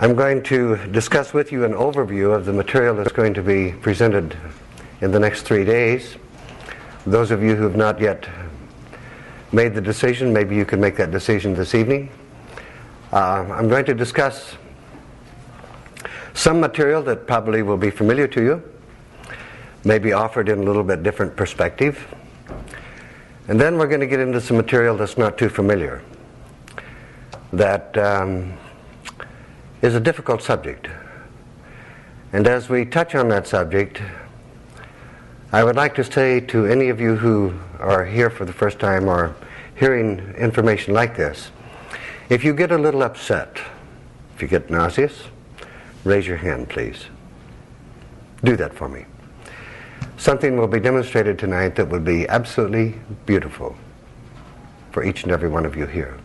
I'm going to discuss with you an overview of the material that's going to be presented in the next 3 days. Those of you who have not yet made the decision, maybe you can make that decision this evening. I'm going to discuss some material that probably will be familiar to you, maybe offered in a little bit different perspective. And then we're going to get into some material that's not too familiar, that is a difficult subject. And as we touch on that subject, I would like to say to any of you who are here for the first time or hearing information like this, if you get a little upset, if you get nauseous, raise your hand, please. Do that for me. Something will be demonstrated tonight that will be absolutely beautiful for each and every one of you here.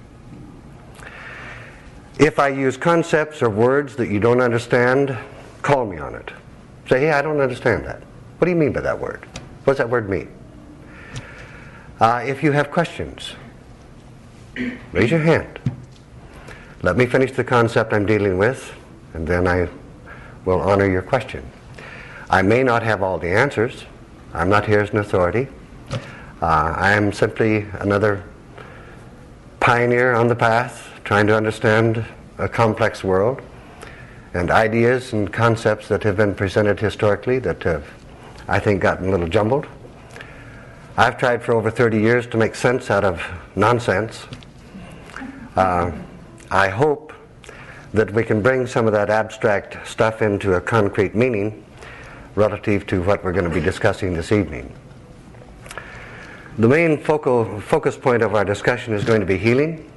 If I use concepts or words that you don't understand, call me on it. Say, hey, I don't understand that. What do you mean by that word? What does that word mean? If you have questions, raise your hand. Let me finish the concept I'm dealing with, and then I will honor your question. I may not have all the answers. I'm not here as an authority. I am simply another pioneer on the path, trying to understand a complex world and ideas and concepts that have been presented historically that have, I think, gotten a little jumbled. I've tried for over 30 years to make sense out of nonsense. I hope that we can bring some of that abstract stuff into a concrete meaning relative to what we're going to be discussing this evening. The main focus point of our discussion is going to be healing.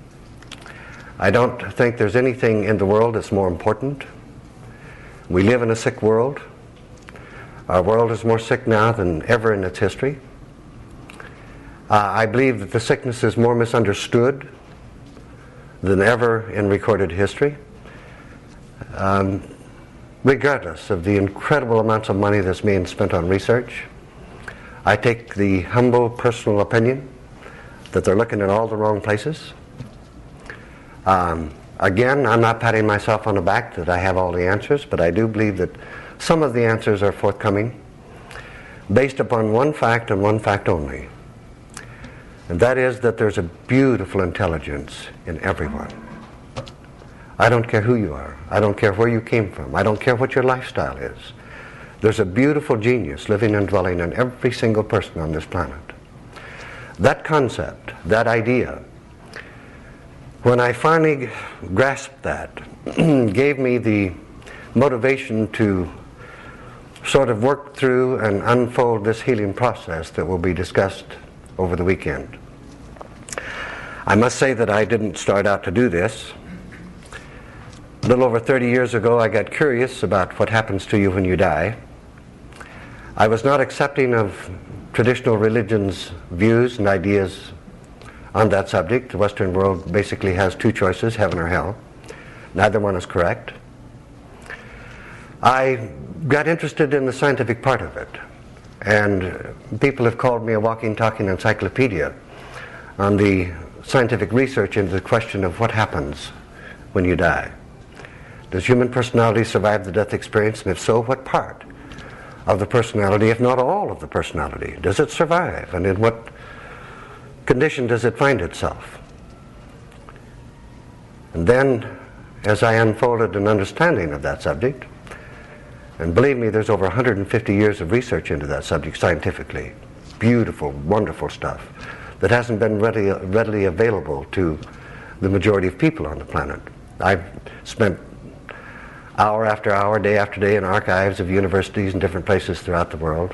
I don't think there's anything in the world that's more important. We live in a sick world. Our world is more sick now than ever in its history. I believe that the sickness is more misunderstood than ever in recorded history. Regardless of the incredible amounts of money that's being spent on research, I take the humble personal opinion that they're looking at all the wrong places. Again, I'm not patting myself on the back that I have all the answers, but I do believe that some of the answers are forthcoming based upon one fact and one fact only. And that is that there's a beautiful intelligence in everyone. I don't care who you are. I don't care where you came from. I don't care what your lifestyle is. There's a beautiful genius living and dwelling in every single person on this planet. That concept, that idea, when I finally grasped that, gave me the motivation to sort of work through and unfold this healing process that will be discussed over the weekend. I must say that I didn't start out to do this. A little over 30 years ago, I got curious about what happens to you when you die. I was not accepting of traditional religion's views and ideas on that subject. The Western world basically has two choices, heaven or hell. Neither one is correct. I got interested in the scientific part of it, and people have called me a walking, talking encyclopedia on the scientific research into the question of what happens when you die. Does human personality survive the death experience, and if so, what part of the personality, if not all of the personality, does it survive, and in what condition does it find itself? And then, as I unfolded an understanding of that subject, and believe me, there's over 150 years of research into that subject scientifically, beautiful, wonderful stuff that hasn't been readily available to the majority of people on the planet. I've spent hour after hour, day after day in archives of universities and different places throughout the world,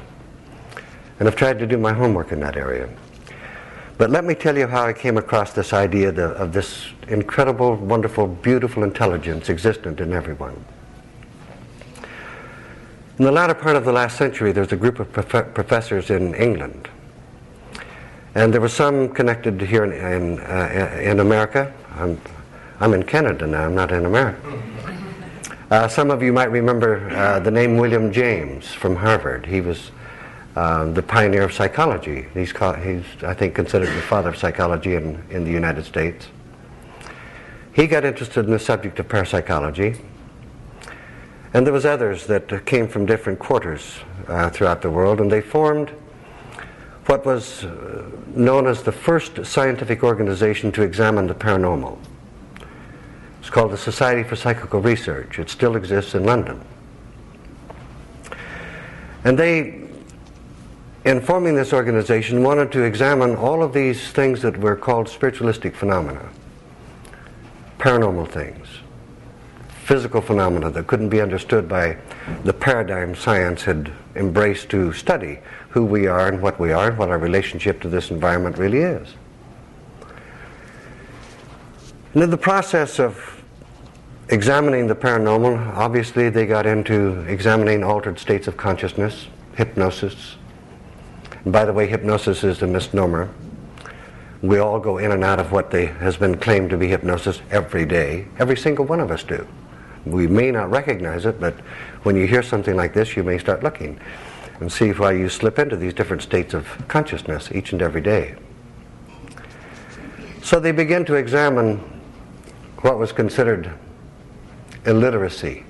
and I've tried to do my homework in that area. But let me tell you how I came across this idea of this incredible, wonderful, beautiful intelligence existent in everyone. In the latter part of the last century, there was a group of professors in England, and there were some connected here in America. I'm in Canada now, I'm not in America. Some of you might remember the name William James from Harvard. He was the pioneer of psychology. He's I think, considered the father of psychology in the United States. He got interested in the subject of parapsychology, And there was others that came from different quarters throughout the world, and they formed what was known as the first scientific organization to examine the paranormal. It's called the Society for Psychical Research. It still exists in London. And they, in forming this organization, wanted to examine all of these things that were called spiritualistic phenomena, paranormal things, physical phenomena that couldn't be understood by the paradigm science had embraced to study who we are and what our relationship to this environment really is. And in the process of examining the paranormal, obviously they got into examining altered states of consciousness, hypnosis. And by the way, hypnosis is a misnomer. We all go in and out of what has been claimed to be hypnosis every day. Every single one of us do. We may not recognize it, but when you hear something like this, you may start looking and see why you slip into these different states of consciousness each and every day. So they begin to examine what was considered illiteracy.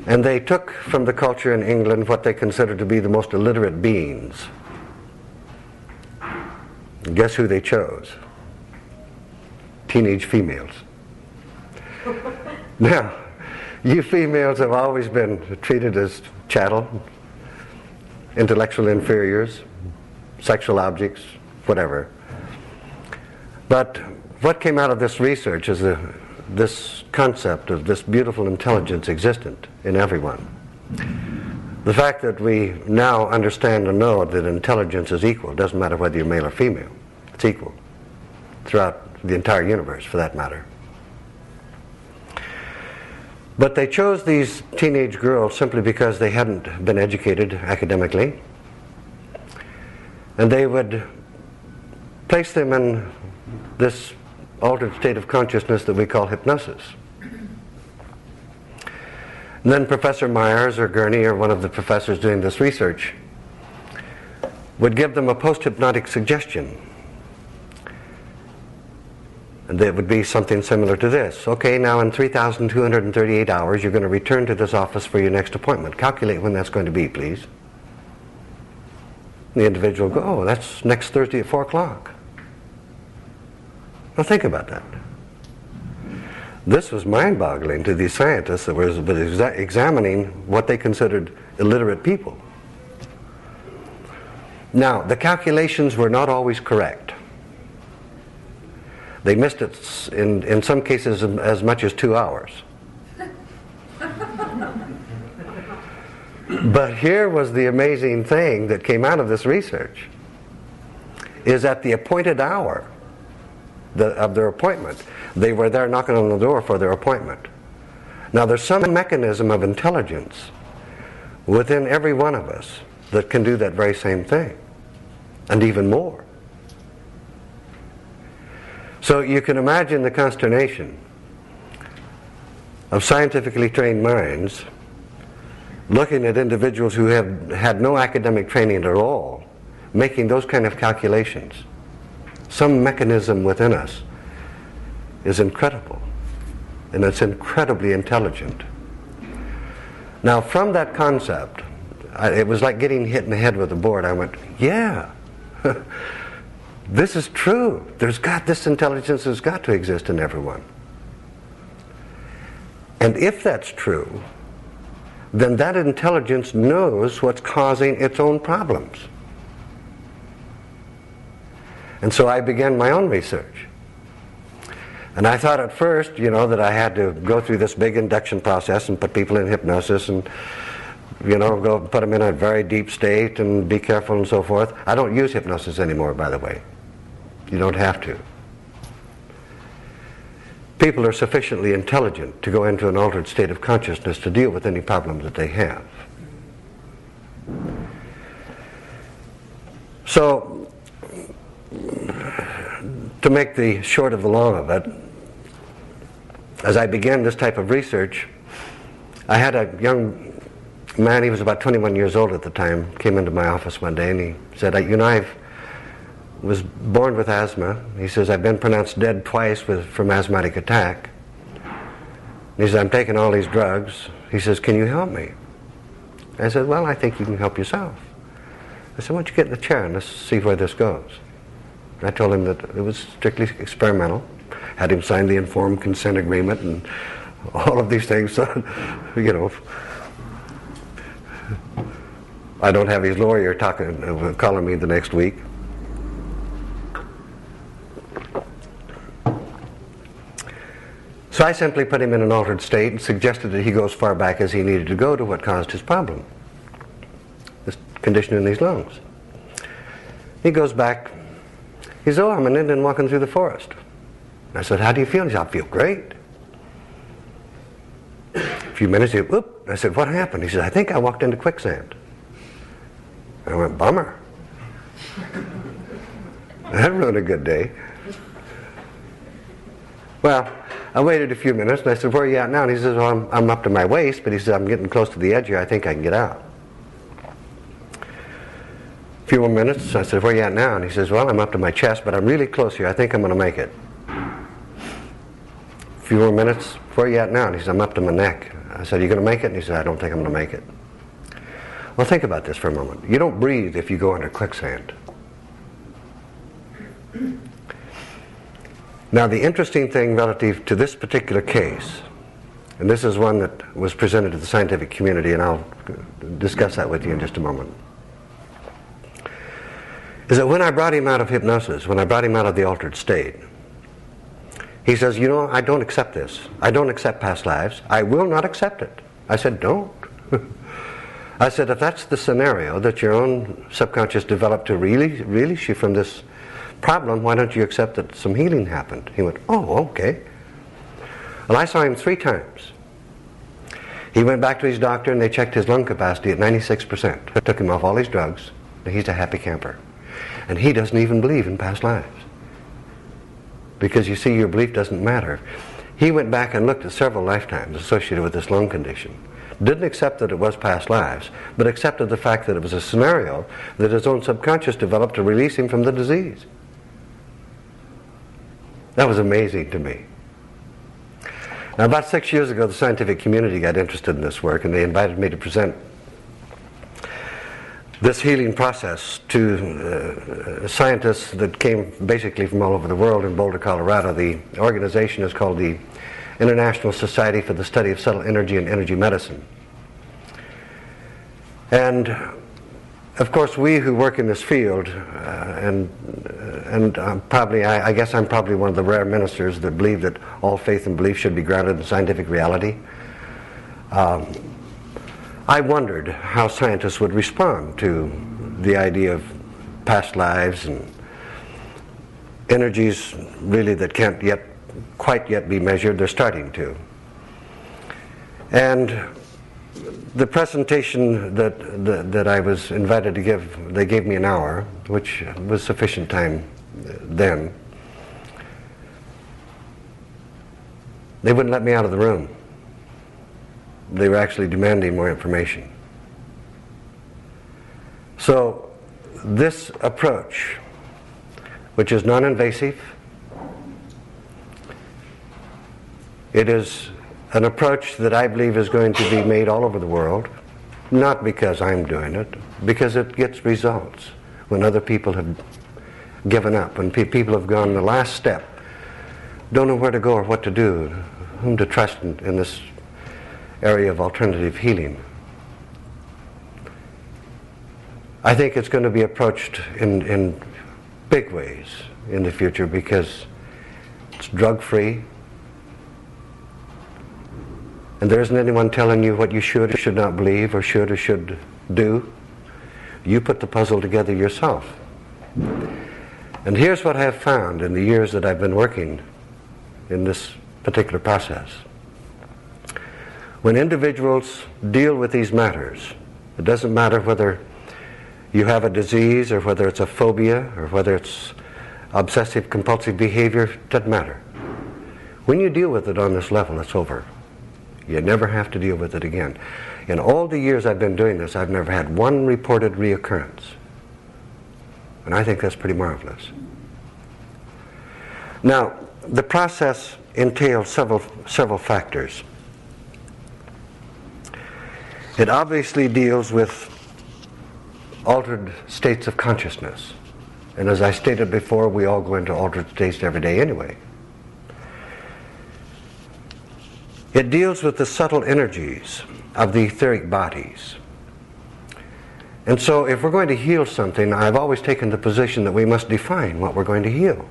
And they took from the culture in England what they considered to be the most illiterate beings. And guess who they chose? Teenage females. Now, you females have always been treated as chattel, intellectual inferiors, sexual objects, whatever. But what came out of this research is this concept of this beautiful intelligence existent in everyone. The fact that we now understand and know that intelligence is equal, doesn't matter whether you're male or female, it's equal throughout the entire universe for that matter. But they chose these teenage girls simply because they hadn't been educated academically. And they would place them in this altered state of consciousness that we call hypnosis. And then Professor Myers or Gurney or one of the professors doing this research would give them a post-hypnotic suggestion. And it would be something similar to this. Okay, now in 3,238 hours, you're going to return to this office for your next appointment. Calculate when that's going to be, please. The individual will go, oh, that's next Thursday at 4 o'clock. Now think about that. This was mind-boggling to these scientists that were examining what they considered illiterate people. Now, the calculations were not always correct. They missed it in some cases as much as 2 hours. But here was the amazing thing that came out of this research, is at the appointed hour of their appointment, they were there knocking on the door for their appointment. Now there's some mechanism of intelligence within every one of us that can do that very same thing, and even more. So you can imagine the consternation of scientifically trained minds looking at individuals who have had no academic training at all, making those kind of calculations. Some mechanism within us is incredible, and it's incredibly intelligent. Now from that concept, it was like getting hit in the head with a board. I went, yeah. This is true. This intelligence has got to exist in everyone. And if that's true, then that intelligence knows what's causing its own problems. And so I began my own research. And I thought at first, that I had to go through this big induction process and put people in hypnosis and, go put them in a very deep state and be careful and so forth. I don't use hypnosis anymore, by the way. You don't have to. People are sufficiently intelligent to go into an altered state of consciousness to deal with any problems that they have. So, to make the short of the long of it, as I began this type of research, I had a young man, he was about 21 years old at the time, came into my office one day and he said, I was born with asthma. He says, I've been pronounced dead twice from asthmatic attack. He said, I'm taking all these drugs. He says, can you help me? I said, well, I think you can help yourself. I said, why don't you get in the chair and let's see where this goes. I told him that it was strictly experimental. Had him sign the informed consent agreement and all of these things. So, you know, I don't have his lawyer calling me the next week. So I simply put him in an altered state and suggested that he go as far back as he needed to go to what caused his problem, this condition in his lungs. He goes back. He says, oh, I'm an Indian walking through the forest. I said, how do you feel? He said, I feel great. A few minutes, he said, whoop. I said, what happened? He said, I think I walked into quicksand. I went, bummer. That ruined a good day. Well, I waited a few minutes and I said, where are you at now? And he says, well, I'm up to my waist, but he says, I'm getting close to the edge here. I think I can get out. A few more minutes. I said, where are you at now? And he says, well, I'm up to my chest, but I'm really close here. I think I'm going to make it. A few more minutes. Where are you at now? And he says, I'm up to my neck. I said, are you going to make it? And he said, I don't think I'm going to make it. Well, think about this for a moment. You don't breathe if you go under quicksand. Now, the interesting thing relative to this particular case, and this is one that was presented to the scientific community, and I'll discuss that with you in just a moment, is that when I brought him out of hypnosis, when I brought him out of the altered state, he says, you know, I don't accept this. I don't accept past lives. I will not accept it. I said, don't. I said, if that's the scenario that your own subconscious developed to release you from this problem, why don't you accept that some healing happened? He went, oh, okay. Well, I saw him 3 times. He went back to his doctor and they checked his lung capacity at 96%. Took him off all his drugs. And he's a happy camper. And he doesn't even believe in past lives. Because you see, your belief doesn't matter. He went back and looked at several lifetimes associated with this lung condition. Didn't accept that it was past lives, but accepted the fact that it was a scenario that his own subconscious developed to release him from the disease. That was amazing to me. Now, about 6 years ago, the scientific community got interested in this work, and they invited me to present this healing process to scientists that came basically from all over the world in Boulder, Colorado. The organization is called the International Society for the Study of Subtle Energy and Energy Medicine. And of course, we who work in this field, I guess I'm probably one of the rare ministers that believe that all faith and belief should be grounded in scientific reality. I wondered how scientists would respond to the idea of past lives and energies really that can't quite yet be measured. They're starting to. And the presentation that I was invited to give, they gave me an hour, which was sufficient time then. They wouldn't let me out of the room. They were actually demanding more information. So this approach, which is non-invasive, it is an approach that I believe is going to be made all over the world, not because I'm doing it, because it gets results when other people have given up, when people have gone the last step, don't know where to go or what to do, whom to trust in this area of alternative healing. I think it's going to be approached in big ways in the future because it's drug-free, and there isn't anyone telling you what you should or should not believe or should do. You put the puzzle together yourself. And here's what I have found in the years that I've been working in this particular process. When individuals deal with these matters, it doesn't matter whether you have a disease or whether it's a phobia or whether it's obsessive compulsive behavior, it doesn't matter. When you deal with it on this level, it's over. You never have to deal with it again. In all the years I've been doing this, I've never had one reported reoccurrence. And I think that's pretty marvelous. Now, the process entails several factors. It obviously deals with altered states of consciousness. And as I stated before, we all go into altered states every day anyway. It deals with the subtle energies of the etheric bodies. And so if we're going to heal something, I've always taken the position that we must define what we're going to heal.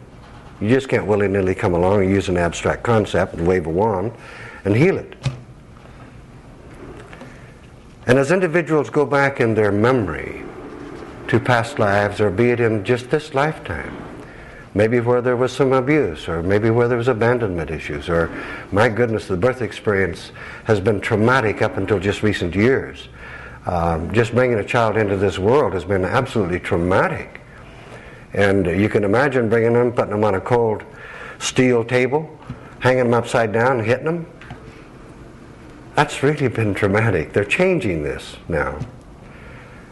You just can't willy-nilly come along and use an abstract concept and wave a wand and heal it. And as individuals go back in their memory to past lives, or be it in just this lifetime, maybe where there was some abuse, or maybe where there was abandonment issues, or my goodness, the birth experience has been traumatic up until just recent years. Just bringing a child into this world has been absolutely traumatic. And you can imagine bringing them, putting them on a cold steel table, hanging them upside down and hitting them. That's really been traumatic. They're changing this now.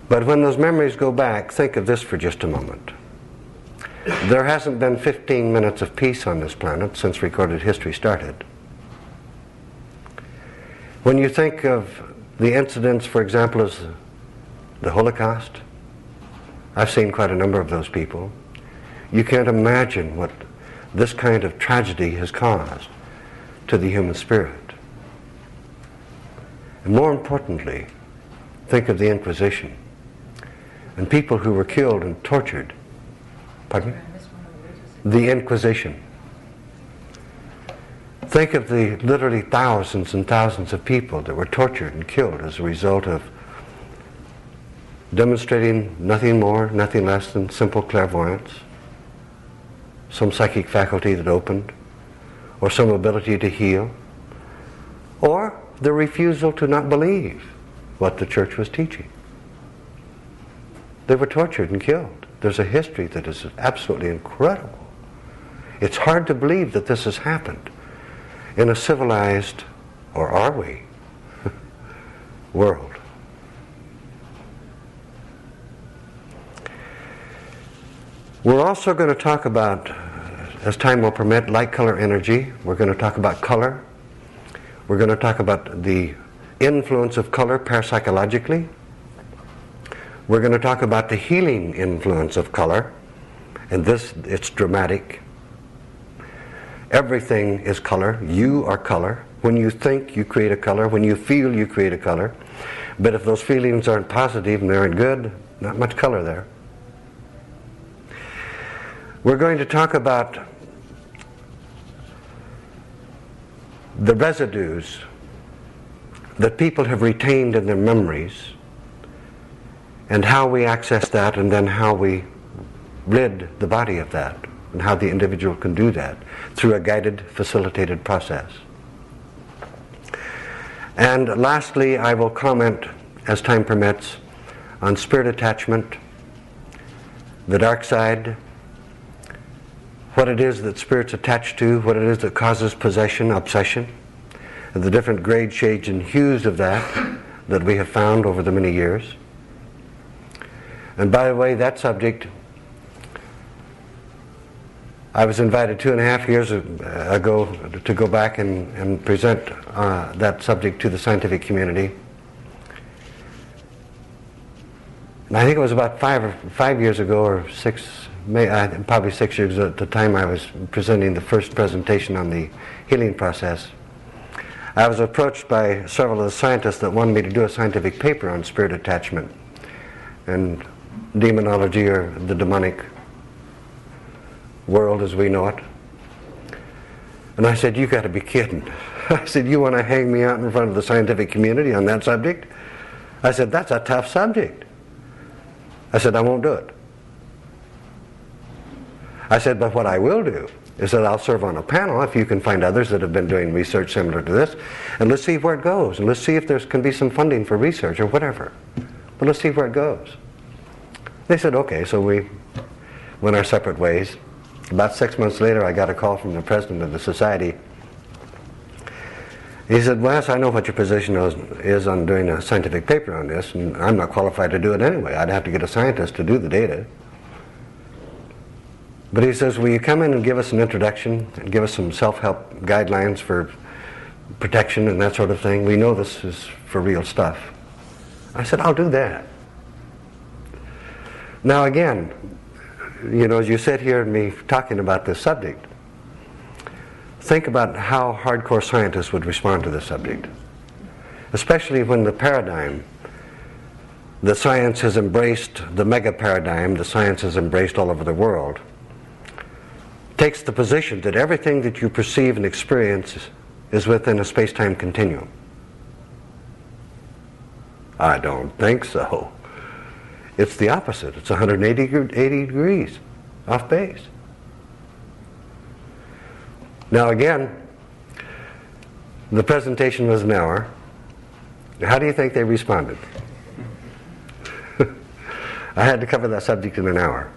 But when those memories go back, think of this for just a moment. There hasn't been 15 minutes of peace on this planet since recorded history started. When you think of the incidents, for example, as the Holocaust, I've seen quite a number of those people. You can't imagine what this kind of tragedy has caused to the human spirit. And more importantly, think of the Inquisition and people who were killed and tortured. Pardon me? The Inquisition. Think of the literally thousands and thousands of people that were tortured and killed as a result of demonstrating nothing more, nothing less than simple clairvoyance, some psychic faculty that opened, or some ability to heal, or the refusal to not believe what the church was teaching. They were tortured and killed. There's a history that is absolutely incredible. It's hard to believe that this has happened in a civilized, or are we, world. We're also going to talk about, as time will permit, light color energy. We're going to talk about color. We're going to talk about the influence of color parapsychologically. We're going to talk about the healing influence of color. And this, it's dramatic. Everything is color. You are color. When you think, you create a color. When you feel, you create a color. But if those feelings aren't positive and they aren't good, not much color there. We're going to talk about the residues that people have retained in their memories and how we access that, and then how we rid the body of that, and how the individual can do that through a guided, facilitated process. And lastly, I will comment, as time permits, on spirit attachment, the dark side, what it is that spirit's attached to, what it is that causes possession, obsession, and the different grades, shades, and hues of that we have found over the many years. And by the way, that subject, I was invited 2.5 years ago to go back and present that subject to the scientific community. And I think it was about 5 years ago, or probably 6 years at the time I was presenting the first presentation on the healing process. I was approached by several of the scientists that wanted me to do a scientific paper on spirit attachment and demonology, or the demonic world as we know it. And I said, you got to be kidding. I said, you want to hang me out in front of the scientific community on that subject? I said, that's a tough subject. I said, I won't do it. I said, but what I will do is that I'll serve on a panel if you can find others that have been doing research similar to this, and let's see where it goes, and let's see if there can be some funding for research or whatever. But let's see where it goes. They said, okay, so we went our separate ways. About 6 months later, I got a call from the president of the society. He said, Wes, I know what your position is on doing a scientific paper on this, and I'm not qualified to do it anyway. I'd have to get a scientist to do the data. But he says, will you come in and give us an introduction and give us some self-help guidelines for protection and that sort of thing? We know this is for real stuff. I said, I'll do that. Now again, you know, as you sit here and me talking about this subject, think about how hardcore scientists would respond to this subject. Especially when the paradigm, the science has embraced, the mega paradigm, the science has embraced all over the world, takes the position that everything that you perceive and experience is within a space-time continuum. I don't think so. It's the opposite. It's 180 degrees off base. Now again, the presentation was an hour. How do you think they responded? I had to cover that subject in an hour.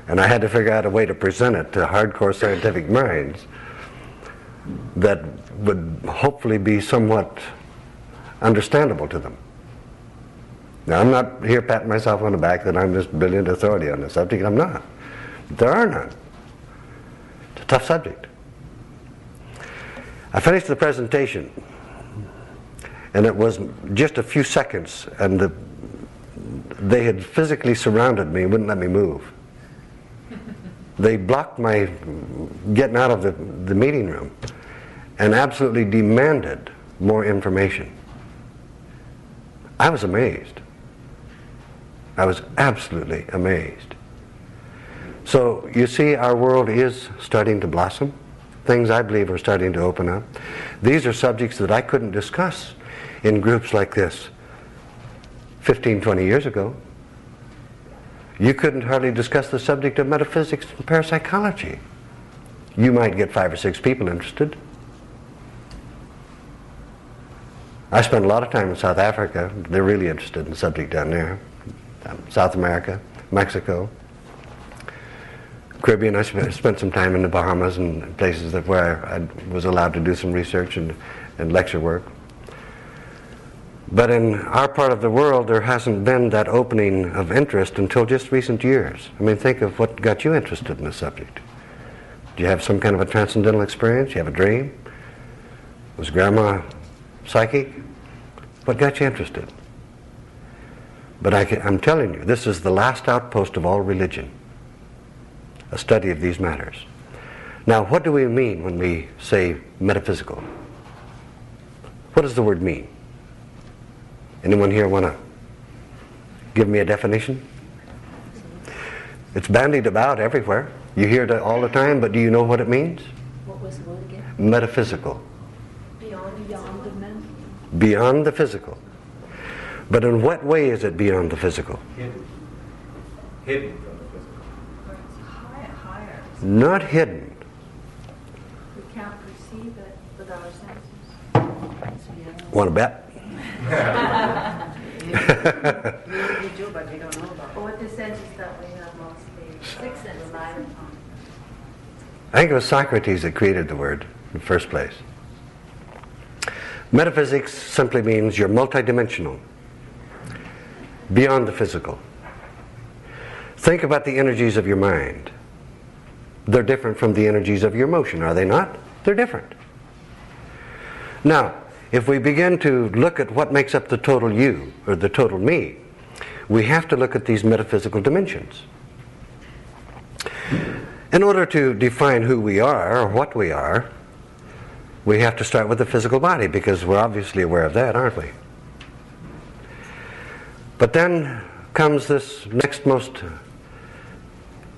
And I had to figure out a way to present it to hardcore scientific minds that would hopefully be somewhat understandable to them. Now, I'm not here patting myself on the back that I'm this brilliant authority on the subject. I'm not. There are none. It's a tough subject. I finished the presentation, and it was just a few seconds, and they had physically surrounded me and wouldn't let me move. They blocked my getting out of the meeting room and absolutely demanded more information. I was amazed. I was absolutely amazed. So you see, our world is starting to blossom. Things I believe are starting to open up. These are subjects that I couldn't discuss in groups like this 15, 20 years ago. You couldn't hardly discuss the subject of metaphysics and parapsychology. You might get 5 or 6 people interested. I spent a lot of time in South Africa. They're really interested in the subject down there. South America, Mexico, Caribbean. I spent some time in the Bahamas and places where I was allowed to do some research and lecture work. But in our part of the world, there hasn't been that opening of interest until just recent years. I mean, think of what got you interested in the subject. Do you have some kind of a transcendental experience? You have a dream? Was Grandma psychic? What got you interested? But I'm telling you, this is the last outpost of all religion, a study of these matters. Now, what do we mean when we say metaphysical? What does the word mean? Anyone here want to give me a definition? It's bandied about everywhere. You hear it all the time, but do you know what it means? What was the word again? Metaphysical. Beyond the mental. Beyond the physical. But in what way is it beyond the physical? Hidden from the physical. Or it's higher. Not hidden. We can't perceive it with our senses. Want to bet? We do, but we don't know about it. Or what the senses that we have mostly 6 senses rely upon. I think it was Socrates that created the word in the first place. Metaphysics simply means you're multi-dimensional, beyond the physical. Think about the energies of your mind. They're different from the energies of your emotion, are they not? They're different. Now, if we begin to look at what makes up the total you, or the total me, we have to look at these metaphysical dimensions. In order to define who we are, or what we are, we have to start with the physical body, because we're obviously aware of that, aren't we? But then comes this next most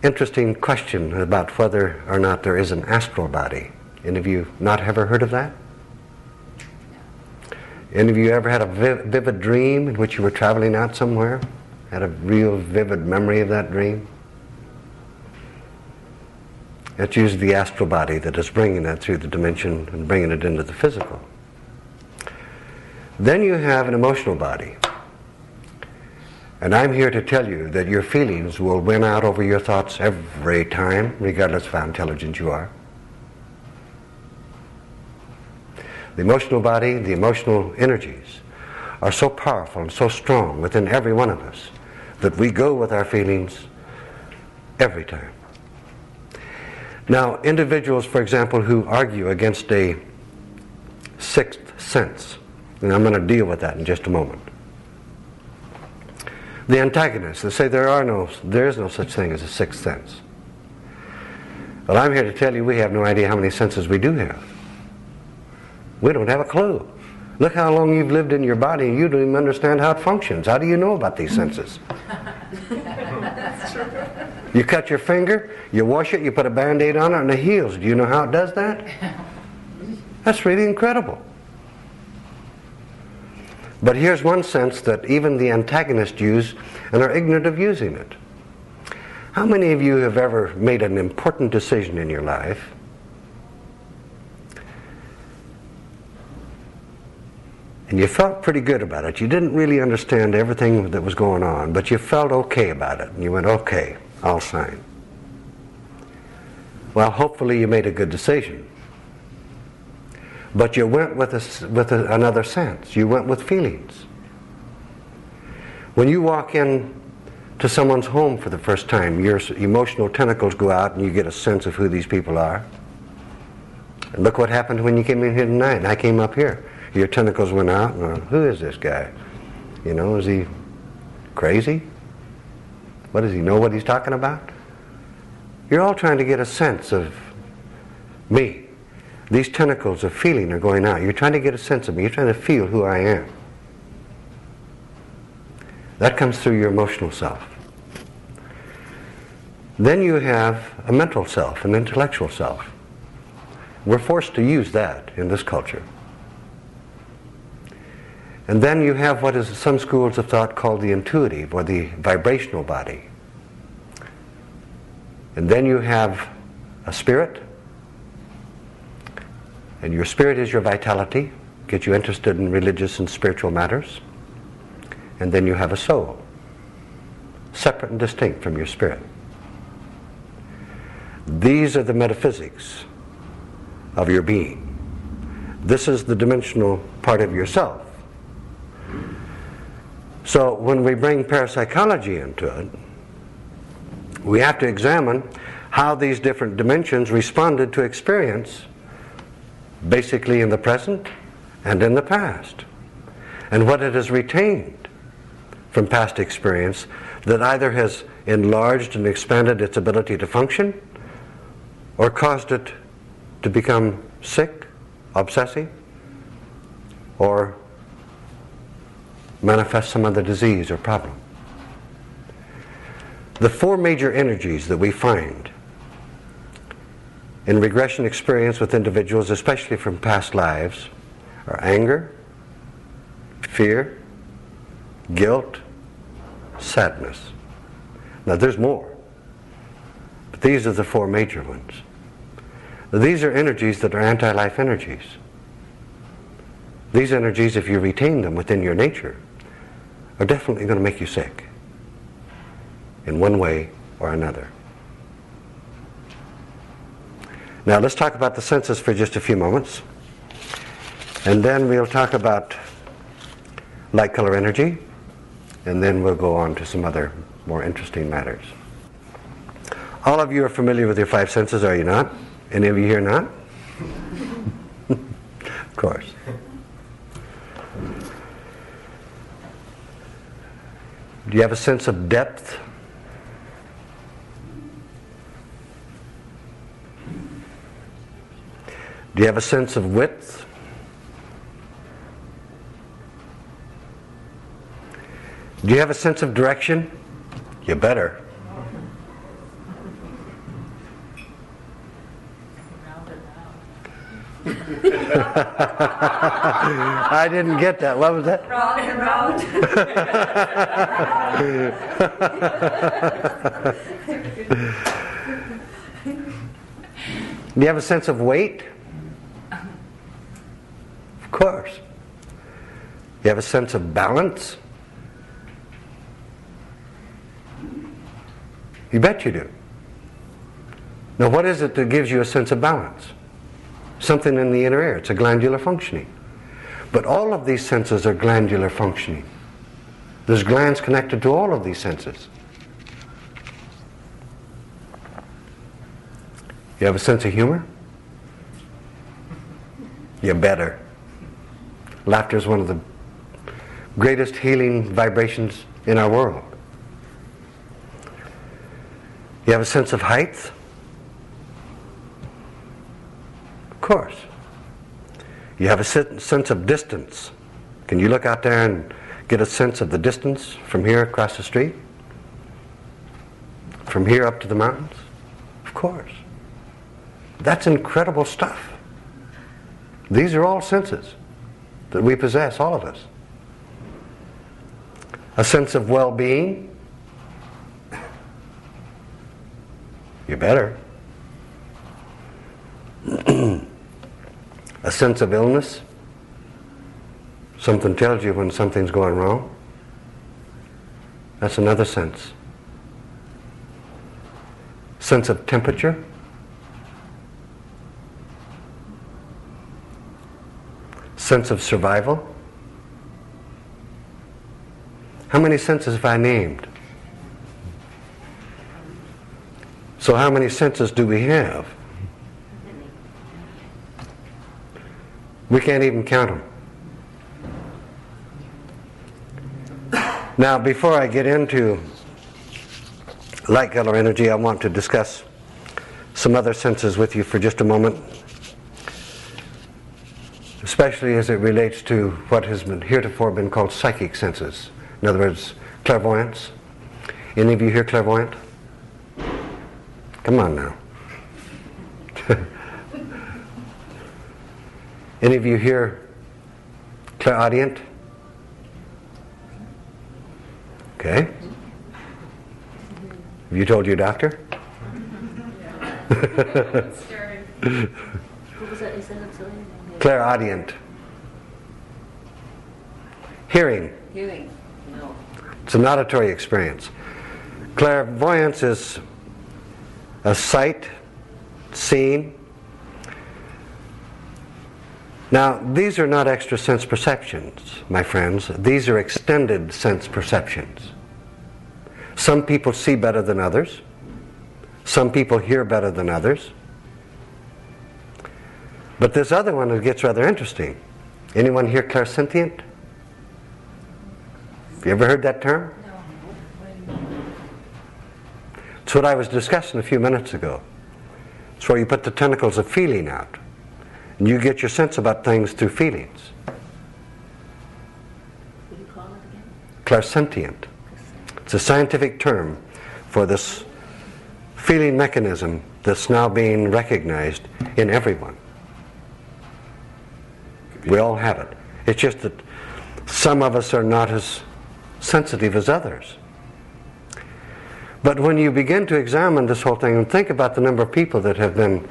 interesting question about whether or not there is an astral body. Any of you not ever heard of that? Any of you ever had a vivid dream in which you were traveling out somewhere? Had a real vivid memory of that dream? It's usually the astral body that is bringing that through the dimension and bringing it into the physical. Then you have an emotional body. And I'm here to tell you that your feelings will win out over your thoughts every time, regardless of how intelligent you are. The emotional body, the emotional energies are so powerful and so strong within every one of us that we go with our feelings every time. Now, individuals, for example, who argue against a 6th sense, And I'm going to deal with that in just a moment. The antagonists, they say there is no such thing as a sixth sense. Well, I'm here to tell you we have no idea how many senses we do have. We don't have a clue. Look how long you've lived in your body and you don't even understand how it functions. How do you know about these senses? That's true. You cut your finger, you wash it, you put a Band-Aid on it and it heals. Do you know how it does that? That's really incredible. But here's one sense that even the antagonists use and are ignorant of using it. How many of you have ever made an important decision in your life and you felt pretty good about it? You didn't really understand everything that was going on, but you felt okay about it. And you went, okay, I'll sign. Well, hopefully you made a good decision. But you went with another sense. You went with feelings. When you walk in to someone's home for the first time, your emotional tentacles go out and you get a sense of who these people are. And look what happened when you came in here tonight and I came up here. Your tentacles went out and who is this guy? You know, is he crazy? What does he know what he's talking about? You're all trying to get a sense of me. These tentacles of feeling are going out. You're trying to get a sense of me. You're trying to feel who I am. That comes through your emotional self. Then you have a mental self, an intellectual self. We're forced to use that in this culture. And then you have what is some schools of thought called the intuitive or the vibrational body. And then you have a spirit. And your spirit is your vitality, gets you interested in religious and spiritual matters. And then you have a soul, separate and distinct from your spirit. These are the metaphysics of your being. This is the dimensional part of yourself. So when we bring parapsychology into it, we have to examine how these different dimensions responded to experience, basically in the present and in the past, and what it has retained from past experience that either has enlarged and expanded its ability to function or caused it to become sick, obsessive, or manifest some other disease or problem. The four major energies that we find in regression experience with individuals, especially from past lives, are anger, fear, guilt, sadness. Now there's more, but these are the four major ones. These are energies that are anti-life energies. These energies, if you retain them within your nature, are definitely going to make you sick in one way or another. Now let's talk about the senses for just a few moments, and then we'll talk about light color energy, and then we'll go on to some other more interesting matters. All of you are familiar with your five senses, are you not? Any of you here not? Of course. Do you have a sense of depth? Do you have a sense of width? Do you have a sense of direction? You better. I didn't get that. What was that? Round and round. Do you have a sense of weight? Of course. You have a sense of balance? You bet you do. Now what is it that gives you a sense of balance? Something in the inner ear. It's a glandular functioning. But all of these senses are glandular functioning. There's glands connected to all of these senses. You have a sense of humor? You better. Laughter is one of the greatest healing vibrations in our world. You have a sense of height? Of course. You have a sense of distance. Can you look out there and get a sense of the distance from here across the street? From here up to the mountains? Of course. That's incredible stuff. These are all senses that we possess, all of us. A sense of well-being? You better. A sense of illness? Something tells you when something's going wrong. That's another sense. Sense of temperature? Sense of survival? How many senses have I named? So how many senses do we have? We can't even count them. Now, before I get into light color energy, I want to discuss some other senses with you for just a moment, especially as it relates to what has been heretofore been called psychic senses. In other words, clairvoyance. Any of you here clairvoyant? Come on now. Any of you here clairaudient? Okay. Have you told your doctor? Clairaudient. Hearing. Hearing. No. It's an auditory experience. Clairvoyance is a sight, seeing. Now, these are not extra sense perceptions, my friends. These are extended sense perceptions. Some people see better than others. Some people hear better than others. But this other one, it gets rather interesting. Anyone here clairsentient? Have you ever heard that term? No. It's what I was discussing a few minutes ago. It's where you put the tentacles of feeling out. And you get your sense about things through feelings. What do you call it again? Clairsentient. It's a scientific term for this feeling mechanism that's now being recognized in everyone. We all have it. It's just that some of us are not as sensitive as others. But when you begin to examine this whole thing and think about the number of people that have been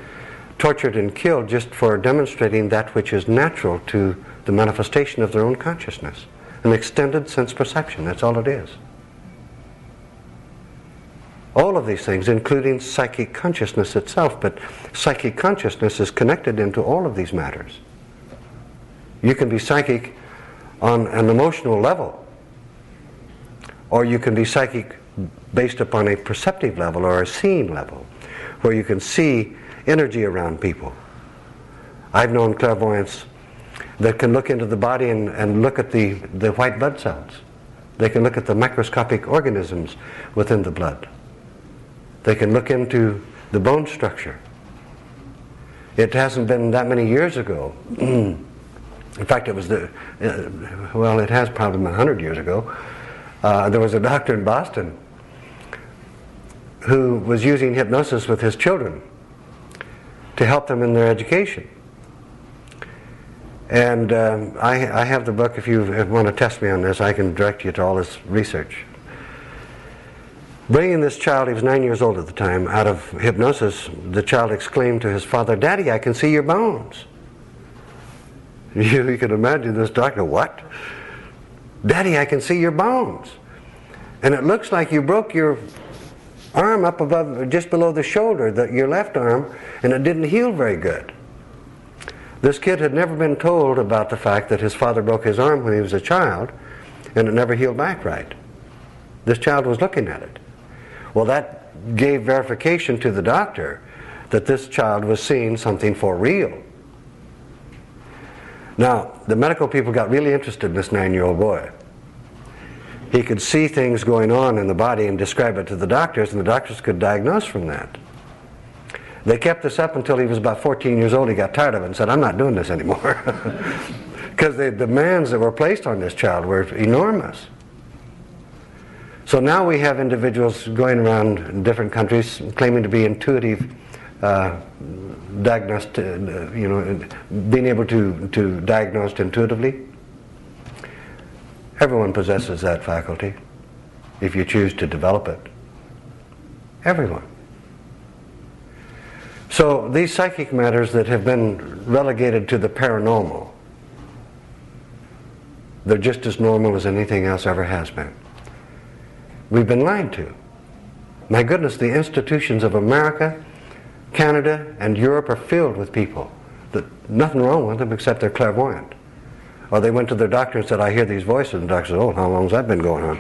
tortured and killed just for demonstrating that which is natural to the manifestation of their own consciousness, an extended sense perception, that's all it is. All of these things, including psychic consciousness itself, but psychic consciousness is connected into all of these matters. You can be psychic on an emotional level, or you can be psychic based upon a perceptive level or a seeing level, where you can see energy around people. I've known clairvoyants that can look into the body and look at the white blood cells. They can look at the microscopic organisms within the blood. They can look into the bone structure. It hasn't been that many years ago. In fact, it was it has probably been 100 years ago. There was a doctor in Boston who was using hypnosis with his children to help them in their education. And I have the book. If you want to test me on this, I can direct you to all this research. Bringing this child, he was 9 years old at the time, out of hypnosis, the child exclaimed to his father, "Daddy, I can see your bones." You can imagine this doctor, "What? Daddy, I can see your bones. And it looks like you broke your arm up above, just below the shoulder, your left arm, and it didn't heal very good." This kid had never been told about the fact that his father broke his arm when he was a child, and it never healed back right. This child was looking at it. Well, that gave verification to the doctor that this child was seeing something for real. Now, the medical people got really interested in this 9-year-old boy. He could see things going on in the body and describe it to the doctors, and the doctors could diagnose from that. They kept this up until he was about 14 years old. He got tired of it and said, I'm not doing this anymore. Because the demands that were placed on this child were enormous. So now we have individuals going around in different countries claiming to be intuitive, diagnosed, being able to diagnose intuitively. Everyone possesses that faculty if you choose to develop it. Everyone. So these psychic matters that have been relegated to the paranormal, they're just as normal as anything else ever has been. We've been lied to. My goodness, the institutions of America, Canada, and Europe are filled with people that nothing wrong with them except they're clairvoyant. Or they went to their doctor and said, I hear these voices, and the doctor said, oh, how long has that been going on?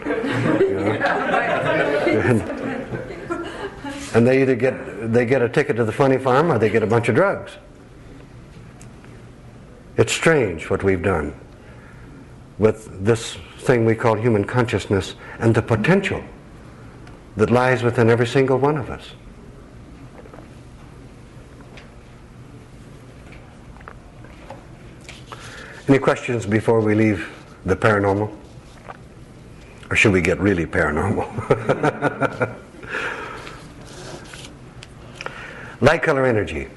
And they either get a ticket to the funny farm or they get a bunch of drugs. It's strange what we've done with this thing we call human consciousness and the potential that lies within every single one of us. Any questions before we leave the paranormal? Or should we get really paranormal? Light color energy.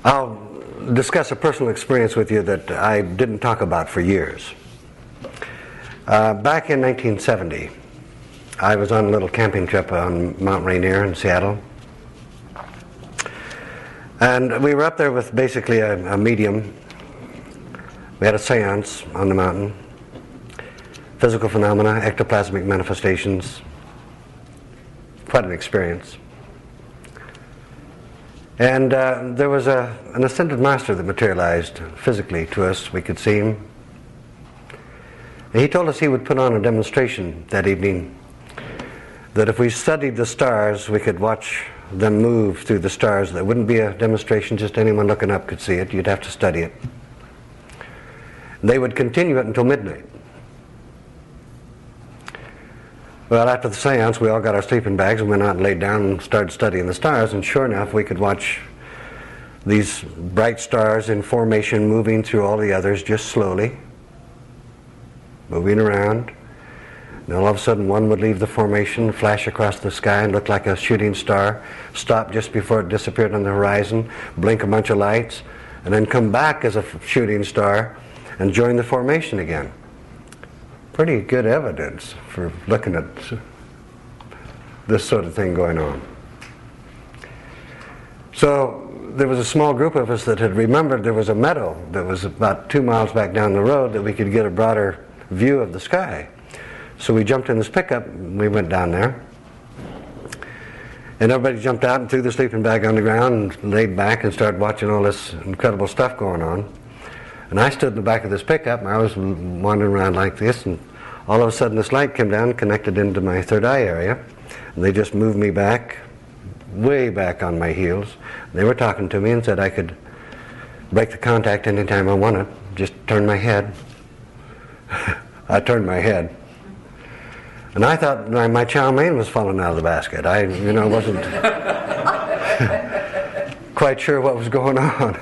I'll discuss a personal experience with you that I didn't talk about for years. Back in 1970, I was on a little camping trip on Mount Rainier in Seattle. And we were up there with basically a medium. We had a seance on the mountain. Physical phenomena, ectoplasmic manifestations. Quite an experience. And there was an ascended master that materialized physically to us. We could see him. And he told us he would put on a demonstration that evening, that if we studied the stars, we could watch them move through the stars. There wouldn't be a demonstration, just anyone looking up could see it. You'd have to study it. They would continue it until midnight. Well, after the seance, we all got our sleeping bags and went out and laid down and started studying the stars, and sure enough, we could watch these bright stars in formation moving through all the others just slowly, moving around. And all of a sudden, one would leave the formation, flash across the sky and look like a shooting star, stop just before it disappeared on the horizon, blink a bunch of lights, and then come back as a shooting star and join the formation again. Pretty good evidence for looking at this sort of thing going on. So there was a small group of us that had remembered there was a meadow that was about 2 miles back down the road that we could get a broader view of the sky. So we jumped in this pickup and we went down there. And everybody jumped out and threw the sleeping bag on the ground and laid back and started watching all this incredible stuff going on. And I stood in the back of this pickup and I was wandering around like this, and all of a sudden this light came down and connected into my third eye area, and they just moved me back, way back on my heels. They were talking to me and said I could break the contact anytime I wanted, just turn my head. I turned my head. And I thought my chow mein was falling out of the basket. I wasn't quite sure what was going on.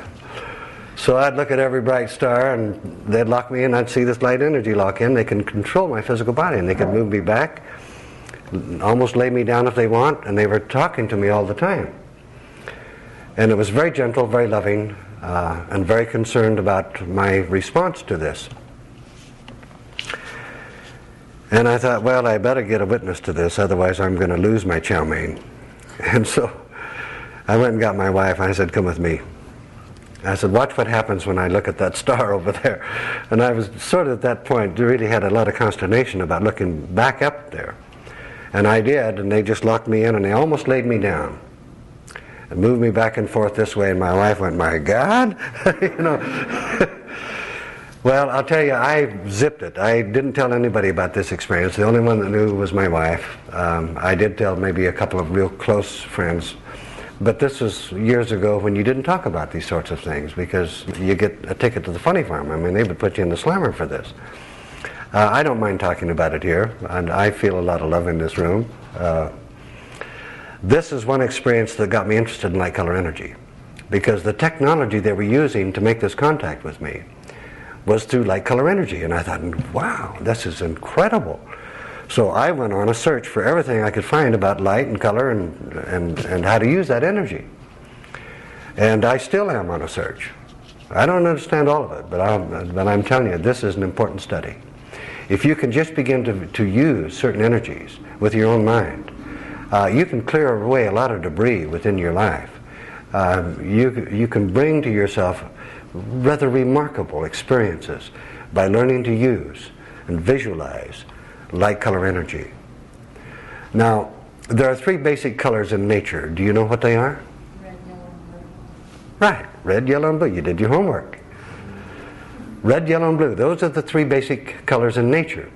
So I'd look at every bright star and they'd lock me in. I'd see this light energy lock in. They can control my physical body and they could move me back, almost lay me down if they want, and they were talking to me all the time. And it was very gentle, very loving, and very concerned about my response to this. And I thought, well, I better get a witness to this, otherwise I'm going to lose my chow mein. And so I went and got my wife and I said, come with me. I said, watch what happens when I look at that star over there. And I was sort of at that point, really had a lot of consternation about looking back up there. And I did, and they just locked me in and they almost laid me down and moved me back and forth this way, and my wife went, my God? Well, I'll tell you, I zipped it. I didn't tell anybody about this experience. The only one that knew was my wife. I did tell maybe a couple of real close friends. But this was years ago when you didn't talk about these sorts of things because you get a ticket to the funny farm. I mean, they would put you in the slammer for this. I don't mind talking about it here, and I feel a lot of love in this room. This is one experience that got me interested in light color energy, because the technology they were using to make this contact with me was through light color energy, and I thought, wow, this is incredible. So I went on a search for everything I could find about light and color and how to use that energy. And I still am on a search. I don't understand all of it, but I'm telling you, this is an important study. If you can just begin to use certain energies with your own mind, you can clear away a lot of debris within your life. You can bring to yourself rather remarkable experiences by learning to use and visualize light color energy. Now, there are 3 basic colors in nature. Do you know what they are? Red, yellow, and blue. Right, red, yellow, and blue. You did your homework. Red, yellow, and blue. Those are the 3 basic colors in nature.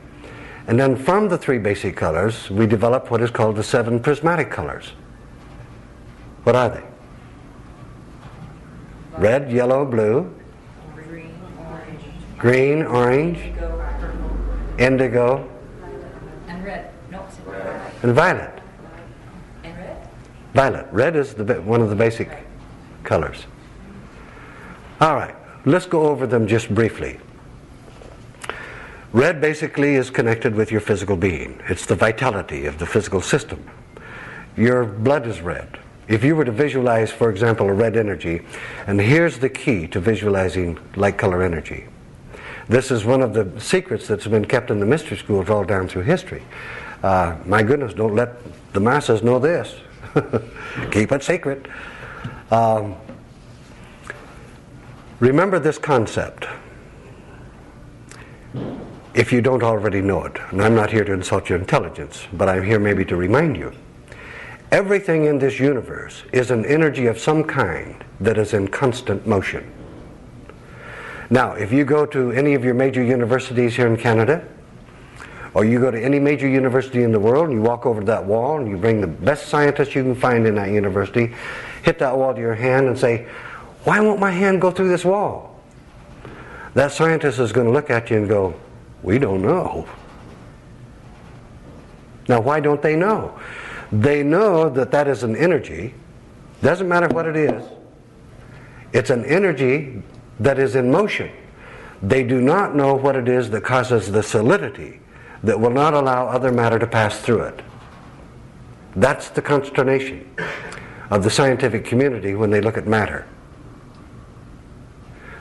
And then from the 3 basic colors, we develop what is called the 7 prismatic colors. What are they? Red, yellow, blue, green, orange, indigo, And red. No, it's red. and violet. And red? Violet. Red is one of the basic colors. All right, let's go over them just briefly. Red basically is connected with your physical being. It's the vitality of the physical system. Your blood is red. If you were to visualize, for example, a red energy, and here's the key to visualizing light color energy. This is one of the secrets that's been kept in the mystery schools all down through history. My goodness, don't let the masses know this. Keep it secret. Remember this concept, if you don't already know it. And I'm not here to insult your intelligence, but I'm here maybe to remind you. Everything in this universe is an energy of some kind that is in constant motion. Now, if you go to any of your major universities here in Canada, or you go to any major university in the world and you walk over to that wall and you bring the best scientists you can find in that university, hit that wall to your hand and say, why won't my hand go through this wall? That scientist is going to look at you and go, we don't know. Now, why don't they know? They know that that is an energy. Doesn't matter what it is. It's an energy that is in motion. They do not know what it is that causes the solidity that will not allow other matter to pass through it. That's the consternation of the scientific community when they look at matter.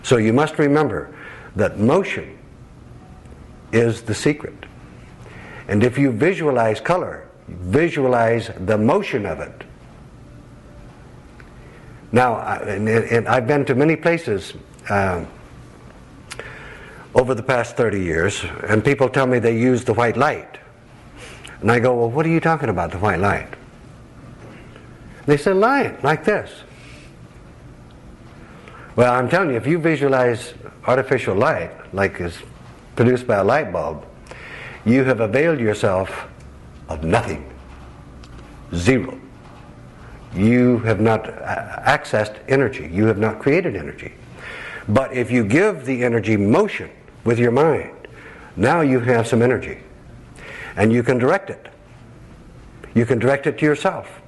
So you must remember that motion is the secret. And if you visualize color, visualize the motion of it. Now, I've been to many places over the past 30 years, and people tell me they use the white light. And I go, well, what are you talking about, the white light? They say, light, like this. Well, I'm telling you, if you visualize artificial light, like is produced by a light bulb, you have availed yourself of nothing. Zero. You have not accessed energy. You have not created energy. But if you give the energy motion with your mind, now you have some energy. And you can direct it. You can direct it to yourself.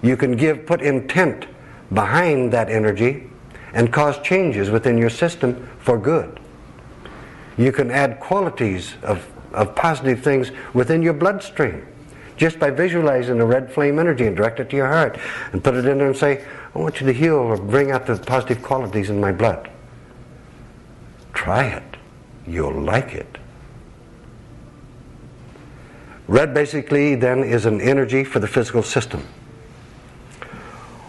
You can put intent behind that energy and cause changes within your system for good. You can add qualities of positive things within your bloodstream just by visualizing a red flame energy and direct it to your heart and put it in there and say, I want you to heal or bring out the positive qualities in my blood. Try it. You'll like it. Red basically then is an energy for the physical system.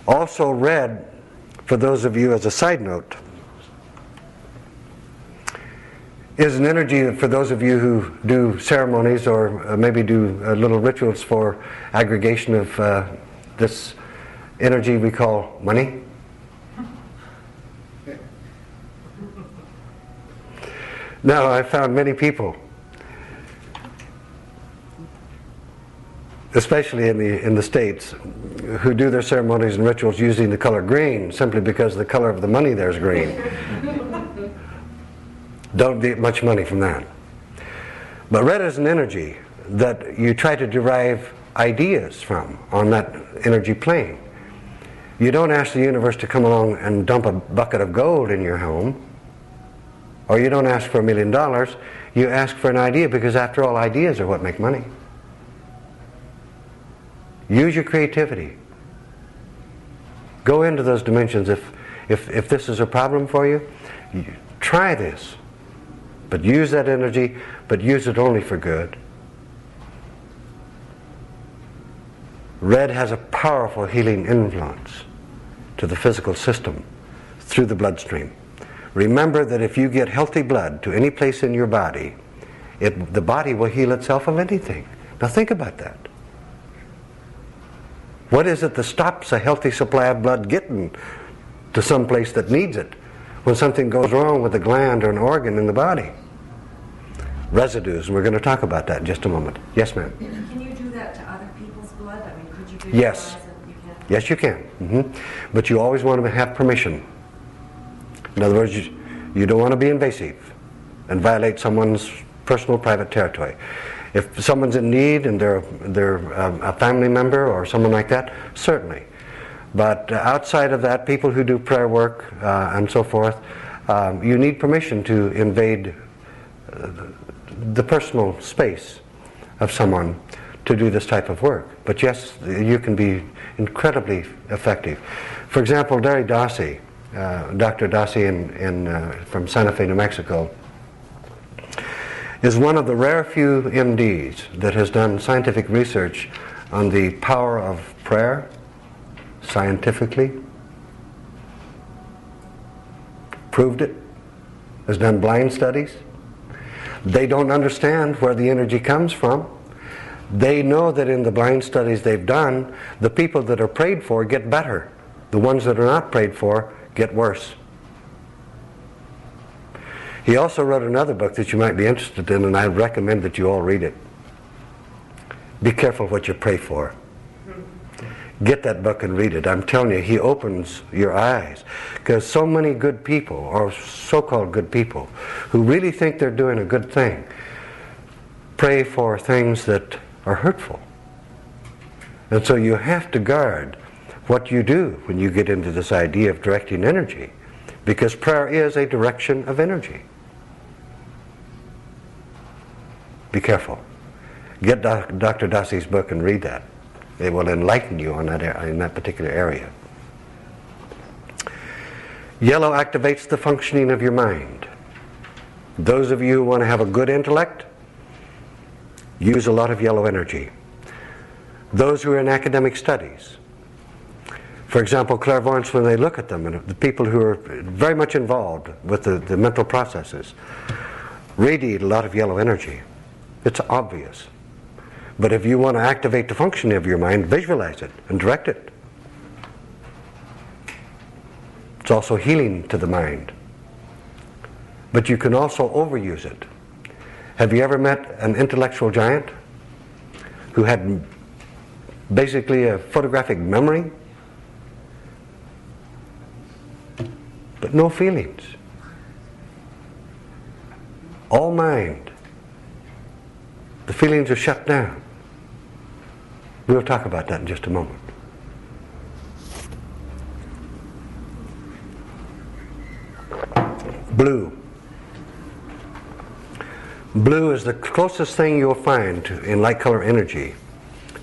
Also red, for those of you as a side note, is an energy for those of you who do ceremonies or maybe do little rituals for aggregation of this energy we call money. Now, I found many people, especially in the States, who do their ceremonies and rituals using the color green simply because the color of the money there is green. Don't get much money from that. But red is an energy that you try to derive ideas from on that energy plane. You don't ask the universe to come along and dump a bucket of gold in your home, or you don't ask for $1 million. You ask for an idea, because after all, ideas are what make money. Use your creativity. Go into those dimensions. If this is a problem for you, try this. But use that energy, but use it only for good. Red has a powerful healing influence to the physical system through the bloodstream. Remember that if you get healthy blood to any place in your body, the body will heal itself of anything. Now think about that. What is it that stops a healthy supply of blood getting to some place that needs it when something goes wrong with a gland or an organ in the body? Residues, and we're going to talk about that in just a moment. Yes, ma'am? Can you do that to other people's blood? I mean, could you visualize Yes. it? You can? Yes, you can. But you always want to have permission. In other words, you don't want to be invasive and violate someone's personal private territory. If someone's in need and they're a family member or someone like that, certainly. But outside of that, people who do prayer work and so forth, you need permission to invade the personal space of someone to do this type of work. But yes, you can be incredibly effective. For example, Dr. Dossi from Santa Fe, New Mexico, is one of the rare few MDs that has done scientific research on the power of prayer scientifically. Proved it. Has done blind studies. They don't understand where the energy comes from. They know that in the blind studies they've done, the people that are prayed for get better. The ones that are not prayed for get worse. He also wrote another book that you might be interested in, and I recommend that you all read it. Be careful what you pray for. Get that book and read it. I'm telling you, he opens your eyes. Because so many good people, or so-called good people, who really think they're doing a good thing, pray for things that are hurtful. And so you have to guard what you do when you get into this idea of directing energy. Because prayer is a direction of energy. Be careful. Get Dr. Dossi's book and read that. It will enlighten you on that in that particular area. Yellow activates the functioning of your mind. Those of you who want to have a good intellect, use a lot of yellow energy. Those who are in academic studies, for example, clairvoyants, when they look at them, and the people who are very much involved with the mental processes, radiate a lot of yellow energy. It's obvious. But if you want to activate the function of your mind, visualize it and direct it. It's also healing to the mind. But you can also overuse it. Have you ever met an intellectual giant who had basically a photographic memory, but no feelings? All mind. The feelings are shut down. We'll talk about that in just a moment. Blue. Blue is the closest thing you'll find in light color energy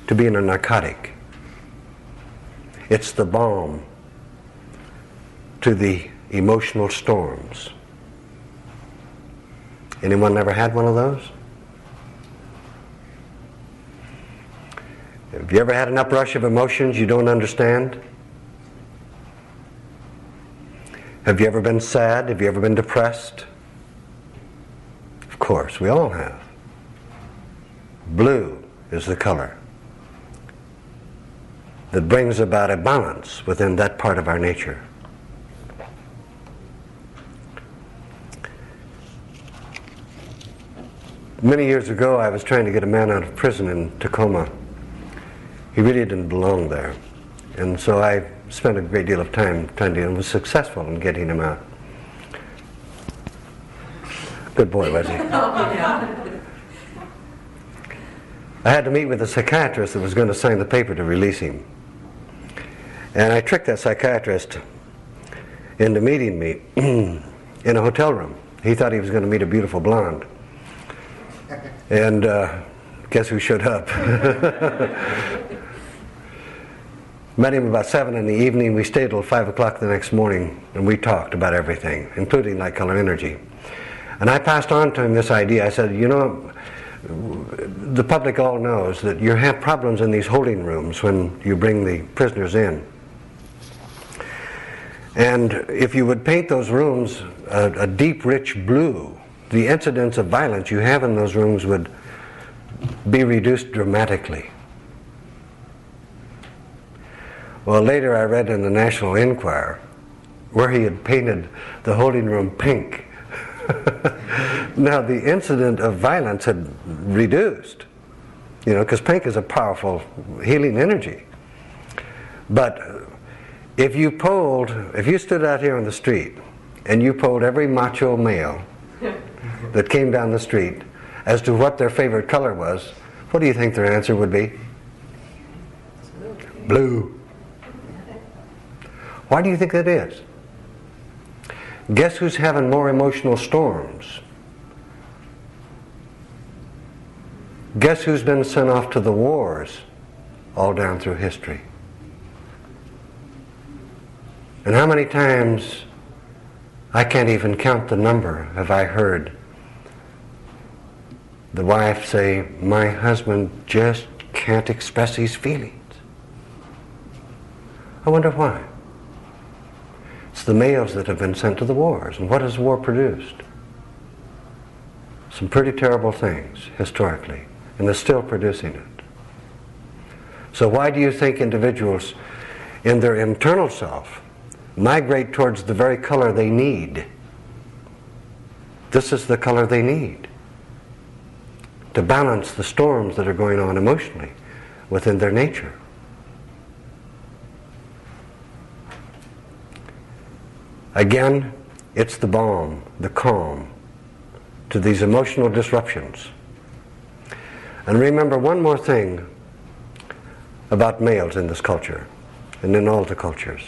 to being a narcotic. It's the balm to the emotional storms. Anyone ever had one of those? Have you ever had an uprush of emotions you don't understand? Have you ever been sad? Have you ever been depressed? Of course, we all have. Blue is the color that brings about a balance within that part of our nature. Many years ago, I was trying to get a man out of prison in Tacoma. He really didn't belong there. And so I spent a great deal of time trying to, and was successful in getting him out. Good boy, was he? I had to meet with a psychiatrist that was going to sign the paper to release him. And I tricked that psychiatrist into meeting me in a hotel room. He thought he was going to meet a beautiful blonde. And guess who showed up? Met him about 7 in the evening. We stayed till 5 o'clock the next morning, and we talked about everything, including light color energy. And I passed on to him this idea. I said, you know, the public all knows that you have problems in these holding rooms when you bring the prisoners in. And if you would paint those rooms a deep, rich blue, the incidence of violence you have in those rooms would be reduced dramatically. Well, later I read in the National Enquirer where he had painted the holding room pink. Now the incident of violence had reduced, you know, because pink is a powerful healing energy. But if you stood out here on the street and you polled every macho male that came down the street as to what their favorite color was, what do you think their answer would be? Blue. Why do you think that is? Guess who's having more emotional storms? Guess who's been sent off to the wars all down through history? And how many times, I can't even count the number, have I heard the wife say, my husband just can't express his feelings. I wonder why. It's the males that have been sent to the wars. And what has war produced? Some pretty terrible things, historically. And they're still producing it. So why do you think individuals in their internal self migrate towards the very color they need? This is the color they need to balance the storms that are going on emotionally within their nature. Again, it's the balm, the calm to these emotional disruptions. And remember one more thing about males in this culture and in all the cultures.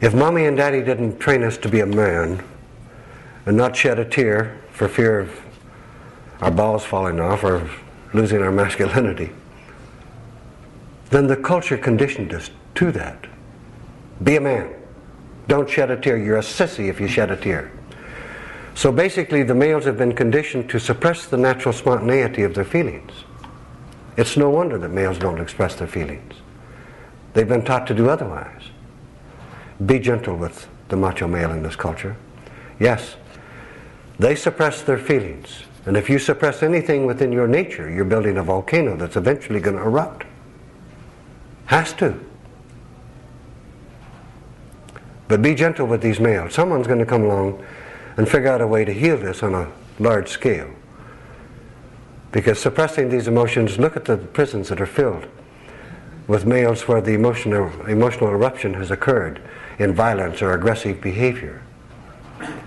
If mommy and daddy didn't train us to be a man and not shed a tear for fear of our balls falling off or losing our masculinity, then the culture conditioned us to that. Be a man. Don't shed a tear. You're a sissy if you shed a tear. So basically the males have been conditioned to suppress the natural spontaneity of their feelings. It's no wonder that males don't express their feelings. They've been taught to do otherwise. Be gentle with the macho male in this culture. Yes, they suppress their feelings. And if you suppress anything within your nature, you're building a volcano that's eventually going to erupt. Has to. But be gentle with these males. Someone's going to come along and figure out a way to heal this on a large scale. Because suppressing these emotions, look at the prisons that are filled with males where the emotional eruption has occurred in violence or aggressive behavior.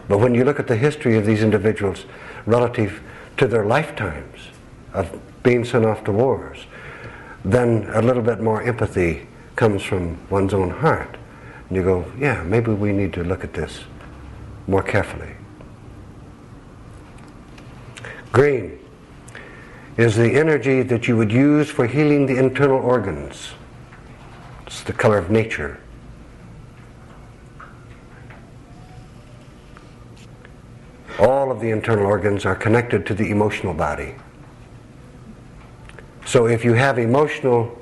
But when you look at the history of these individuals relative to their lifetimes of being sent off to wars, then a little bit more empathy comes from one's own heart. And you go, yeah, maybe we need to look at this more carefully. Green is the energy that you would use for healing the internal organs. It's the color of nature. All of the internal organs are connected to the emotional body. So if you have emotional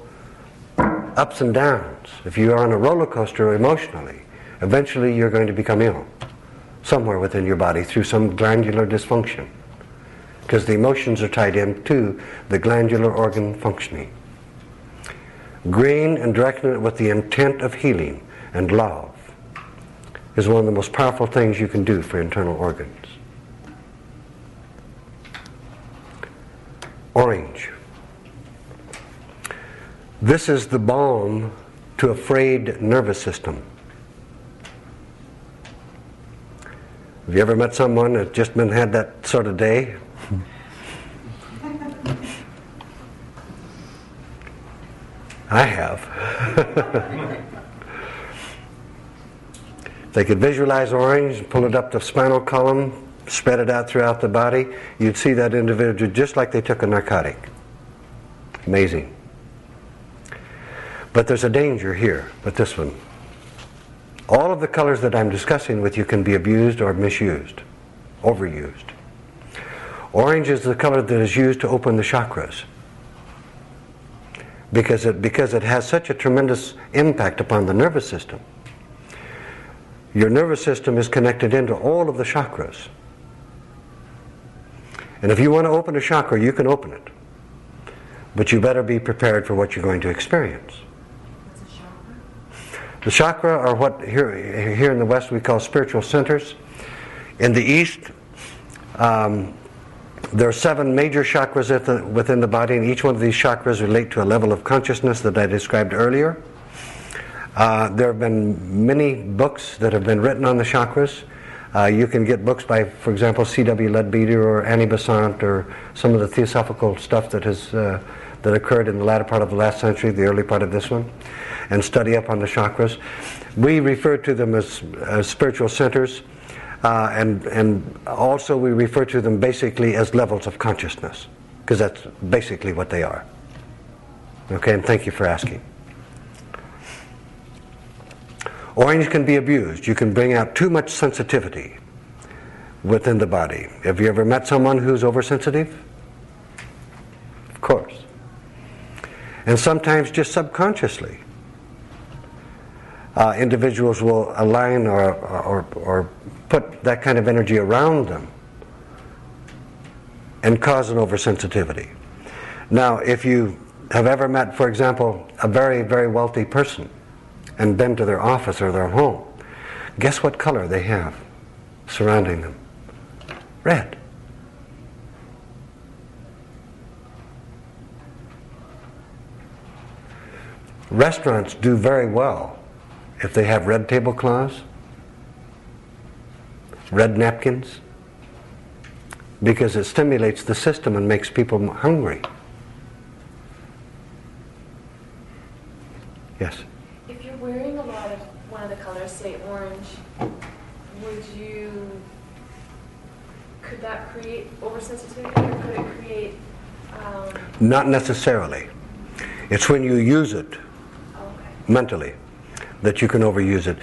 ups and downs, if you are on a roller coaster emotionally, eventually you're going to become ill somewhere within your body through some glandular dysfunction, because the emotions are tied into the glandular organ functioning. Green and directing it with the intent of healing and love is one of the most powerful things you can do for internal organs. Orange. This is the balm to a frayed nervous system. Have you ever met someone that's just had that sort of day? I have. They could visualize orange, pull it up the spinal column, spread it out throughout the body. You'd see that individual just like they took a narcotic. Amazing. But there's a danger here with this one. All of the colors that I'm discussing with you can be abused or misused, overused. Orange is the color that is used to open the chakras, because it has such a tremendous impact upon the nervous system. Your nervous system is connected into all of the chakras. And if you want to open a chakra, you can open it. But you better be prepared for what you're going to experience. What's a chakra? The chakra are what here in the West we call spiritual centers. In the East, there are 7 major chakras within the body, and each one of these chakras relate to a level of consciousness that I described earlier. There have been many books that have been written on the chakras. You can get books by, for example, C.W. Leadbeater or Annie Besant, or some of the theosophical stuff that occurred in the latter part of the last century, the early part of this one, and study up on the chakras. We refer to them as spiritual centers, and also we refer to them basically as levels of consciousness, because that's basically what they are. Okay, and thank you for asking. Orange can be abused. You can bring out too much sensitivity within the body. Have you ever met someone who's oversensitive? Of course. And sometimes just subconsciously, individuals will align or put that kind of energy around them and cause an oversensitivity. Now, if you have ever met, for example, a very, very wealthy person and been to their office or their home, guess what color they have surrounding them? Red. Restaurants do very well if they have red tablecloths, red napkins, because it stimulates the system and makes people hungry. Yes? If you're wearing a lot of one of the colors, say orange, could that create oversensitivity, or could it create... Not necessarily. It's when you use it mentally that you can overuse it.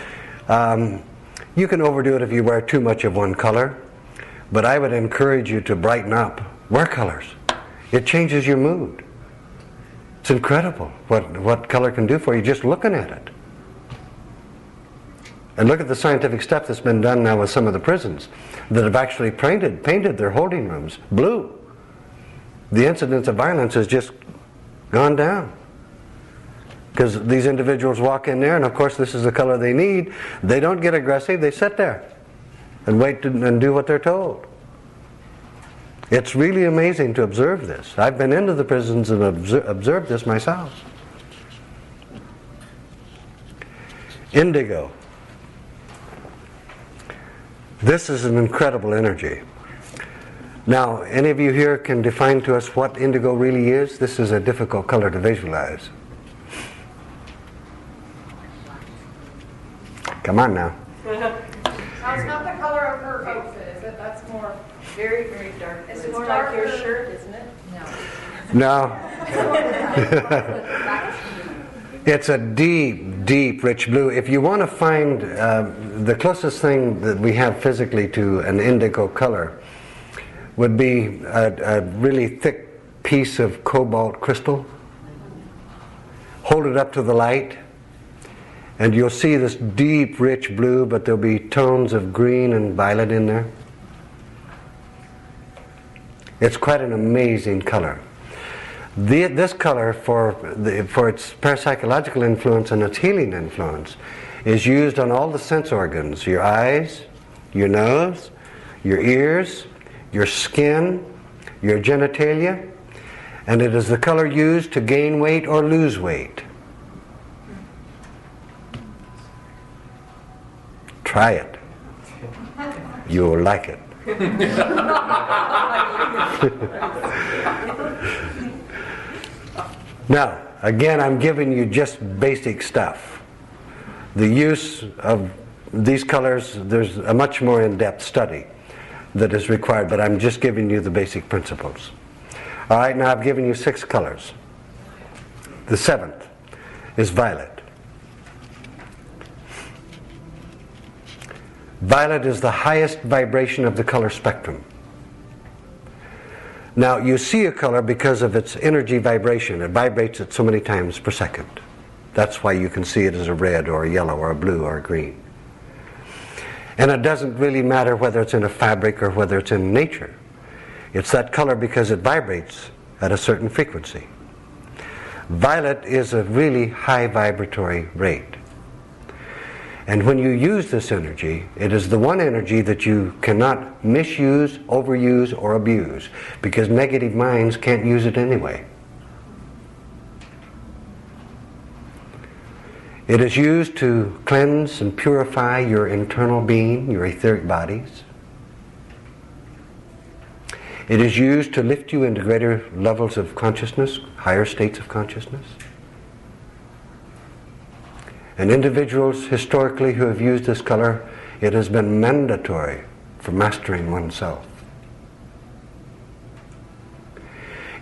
You can overdo it if you wear too much of one color, but I would encourage you to brighten up. Wear colors. It changes your mood. It's incredible what color can do for you just looking at it. And look at the scientific stuff that's been done now with some of the prisons that have actually painted their holding rooms blue. The incidence of violence has just gone down. Because these individuals walk in there, and of course this is the color they need. They don't get aggressive, they sit there and wait and do what they're told. It's really amazing to observe this. I've been into the prisons and observed this myself. Indigo. This is an incredible energy. Now, any of you here can define to us what indigo really is? This is a difficult color to visualize. Come on now. It's not the color of her outfit, is it? That's more very, very dark. It's more like your shirt, isn't it? No. No. It's a deep, deep, rich blue. If you want to find the closest thing that we have physically to an indigo color would be a really thick piece of cobalt crystal. Hold it up to the light, and you'll see this deep, rich blue, but there'll be tones of green and violet in there. It's quite an amazing color. This color, for its parapsychological influence and its healing influence, is used on all the sense organs: your eyes, your nose, your ears, your skin, your genitalia. And it is the color used to gain weight or lose weight. Try it. You will like it. Now, again, I'm giving you just basic stuff. The use of these colors, there's a much more in-depth study that is required, but I'm just giving you the basic principles. All right, now I've given you 6 colors. The 7th is violet. Violet is the highest vibration of the color spectrum. Now, you see a color because of its energy vibration. It vibrates at so many times per second. That's why you can see it as a red or a yellow or a blue or a green. And it doesn't really matter whether it's in a fabric or whether it's in nature. It's that color because it vibrates at a certain frequency. Violet is a really high vibratory rate. And when you use this energy, it is the one energy that you cannot misuse, overuse, or abuse, because negative minds can't use it anyway. It is used to cleanse and purify your internal being, your etheric bodies. It is used to lift you into greater levels of consciousness, higher states of consciousness. And individuals historically who have used this color, it has been mandatory for mastering oneself.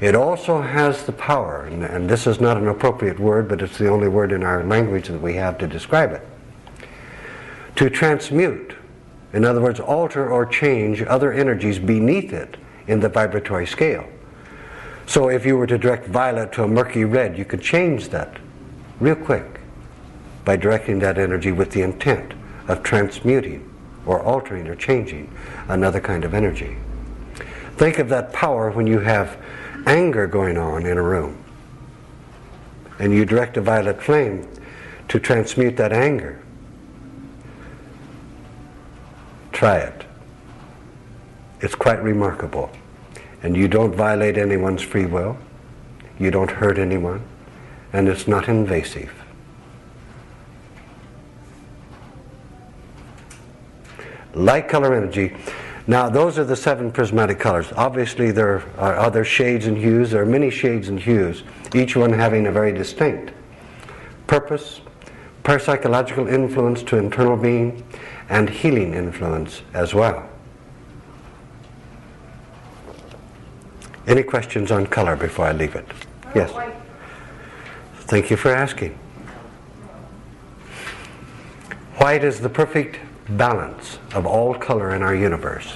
It also has the power, and this is not an appropriate word, but it's the only word in our language that we have to describe it, to transmute, in other words, alter or change other energies beneath it in the vibratory scale. So if you were to direct violet to a murky red, you could change that real quick by directing that energy with the intent of transmuting or altering or changing another kind of energy. Think of that power when you have anger going on in a room and you direct a violet flame to transmute that anger. Try it. It's quite remarkable. And you don't violate anyone's free will, you don't hurt anyone, and it's not invasive. Light color energy. Now those are the 7 prismatic colors. Obviously there are other shades and hues. There are many shades and hues, each one having a very distinct purpose, parapsychological influence to internal being, and healing influence as well. Any questions on color before I leave it? Yes. Thank you for asking. White is the perfect balance of all color in our universe.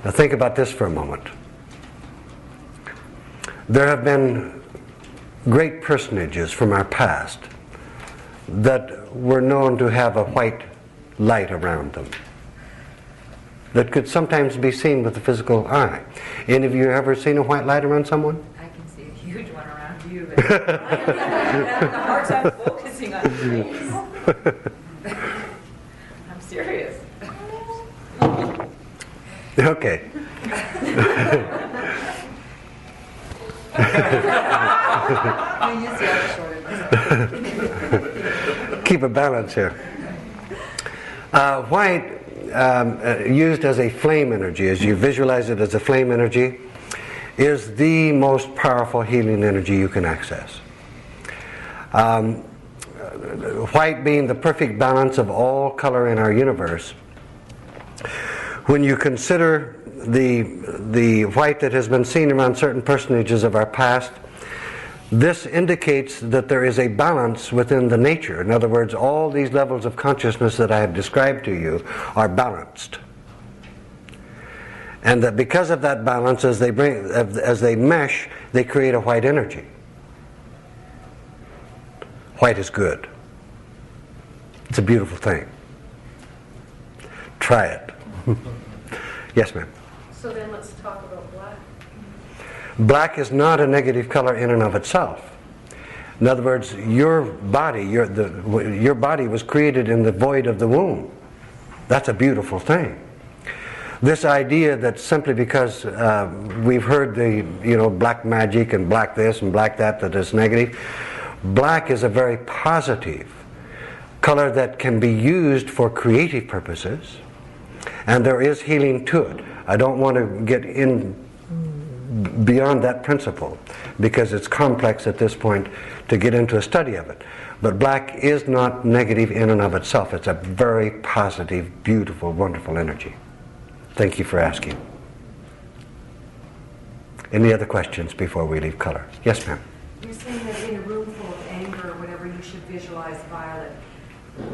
Now think about this for a moment. There have been great personages from our past that were known to have a white light around them that could sometimes be seen with the physical eye. Any of you ever seen a white light around someone? I can see a huge one around you, but I'm having a hard time focusing on your face. I'm serious. Okay. You use the other shorter. Keep a balance here. White, used as a flame energy, as you visualize it as a flame energy, is the most powerful healing energy you can access. White being the perfect balance of all color in our universe. When you consider the white that has been seen around certain personages of our past, this indicates that there is a balance within the nature. In other words, all these levels of consciousness that I have described to you are balanced. And that because of that balance, as they mesh, they create a white energy. White is good. It's a beautiful thing. Try it. Yes, ma'am. So then let's talk about black. Black is not a negative color in and of itself. In other words, your body was created in the void of the womb. That's a beautiful thing. This idea that simply because we've heard the, black magic and black this and black that, that is negative. Black is a very positive color that can be used for creative purposes, and there is healing to it. I don't want to get in beyond that principle because it's complex at this point to get into a study of it. But black is not negative in and of itself. It's a very positive, beautiful, wonderful energy. Thank you for asking. Any other questions before we leave color? Yes, ma'am. You're saying that in a room full of anger or whatever, you should visualize violet.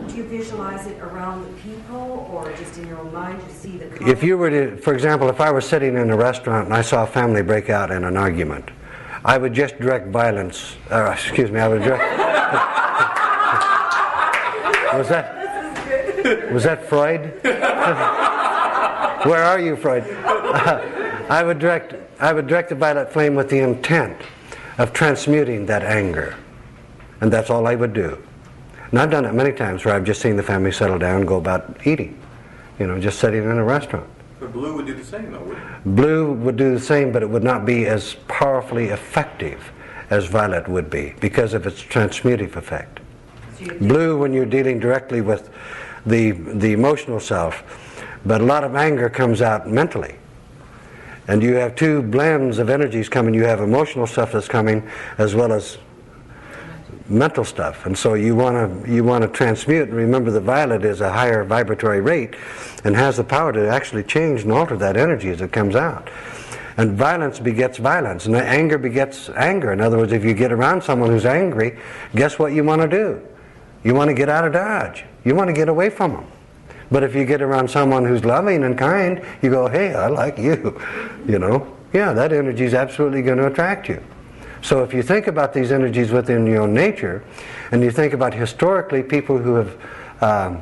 Do you visualize it around the people or just in your own mind to see the color? If you were to, for example, if I was sitting in a restaurant and I saw a family break out in an argument, I would just direct violence, I would direct... Was that Freud? Where are you, Freud? I would direct the violet flame with the intent of transmuting that anger. And that's all I would do. And I've done it many times where I've just seen the family settle down and go about eating. Just sitting in a restaurant. But blue would do the same though, wouldn't it? Blue would do the same, but it would not be as powerfully effective as violet would be because of its transmutive effect. Blue when you're dealing directly with the emotional self, but a lot of anger comes out mentally. And you have two blends of energies coming. You have emotional stuff that's coming as well as mental stuff, and so you want to transmute. Remember, the violet is a higher vibratory rate and has the power to actually change and alter that energy as it comes out. And violence begets violence, and anger begets anger. In other words, if you get around someone who's angry, guess what you want to do? You want to get out of Dodge. You want to get away from them. But if you get around someone who's loving and kind, you go, hey, I like you. Yeah, that energy is absolutely going to attract you. So if you think about these energies within your own nature, and you think about historically people who have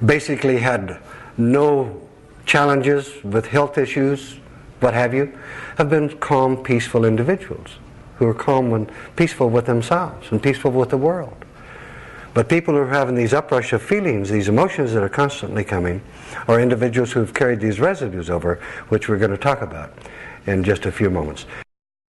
basically had no challenges with health issues, what have you, have been calm, peaceful individuals who are calm and peaceful with themselves and peaceful with the world. But people who are having these uprush of feelings, these emotions that are constantly coming, are individuals who have carried these residues over, which we're going to talk about in just a few moments.